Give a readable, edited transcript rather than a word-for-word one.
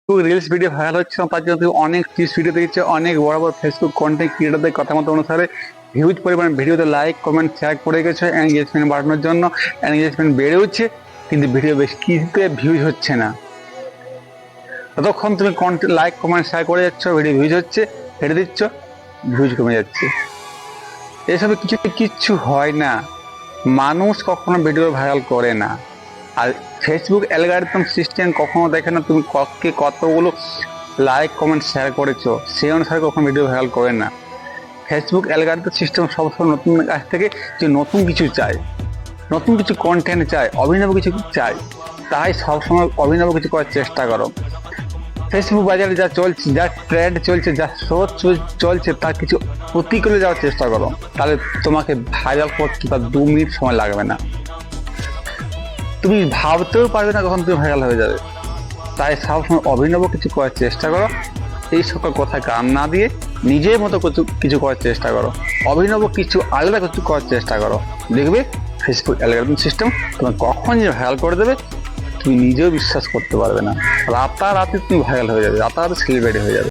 Reels video viral হচ্ছে না, তার জন্য তুমি অনেক টিপস ভিডিও দেখছো, অনেক বড় বড় ফেসবুক কন্টেন্ট ক্রিয়েটারদের কথা মতো অনুসারে হিউজ পরিমাণ ভিডিওতে লাইক কমেন্ট শেয়ার করে গেছো এনগেজমেন্ট বাড়ানোর জন্য। এনগেজমেন্ট বেড়ে উঠছে কিন্তু ভিডিও বেশ কিছুতে ভিউজ হচ্ছে না। ততক্ষণ তুমি কন্টেন্ট লাইক কমেন্ট শেয়ার করে যাচ্ছ, ভিডিও ভিউজ হচ্ছে, ছেড়ে দিচ্ছ, ভিউজ কমে যাচ্ছে। এসবে কিচ্ছু হয় না। মানুষ কখনো ভিডিও ভাইরাল করে না। আর ফেসবুক অ্যালগরিদম সিস্টেম কখনো দেখে না তুমি কতগুলো লাইক কমেন্ট শেয়ার করেছো, সেই অনুসারে কখনো ভিডিও ভাইরাল করে না। ফেসবুক অ্যালগরিদম সিস্টেম সবসময় নতুন কাছ থেকে যে নতুন কিছু চায়, নতুন কিছু কন্টেন্ট চায়, অভিনব কিছু চায়, তাই সবসময় অভিনব কিছু করার চেষ্টা করো। ফেসবুক বাজারে যা চলছে, যা ট্রেন্ড চলছে, যা সোচ চলছে, তার কিছু প্রতিকূলে যাওয়ার চেষ্টা করো, তাহলে তোমাকে ভাইরাল করতে তার 2 মিনিট সময় লাগবে না। তুমি ভাবতেও পারবে না কখন তুমি ভাইরাল হয়ে যাবে। তাই সবসময় অভিনব কিছু করার চেষ্টা করো। এই সকল কথা কান না দিয়ে নিজের মতো কিছু করার চেষ্টা করো, অভিনব কিছু আলাদা কিছু করার চেষ্টা করো। দেখবে ফেসবুক অ্যালগরিদম সিস্টেম তোমার কখন যে ভাইরাল করে দেবে তুমি নিজেও বিশ্বাস করতে পারবে না। রাতারাতি তুমি ভাইরাল হয়ে যাবে, রাতারাতি সেলিব্রিটি হয়ে যাবে।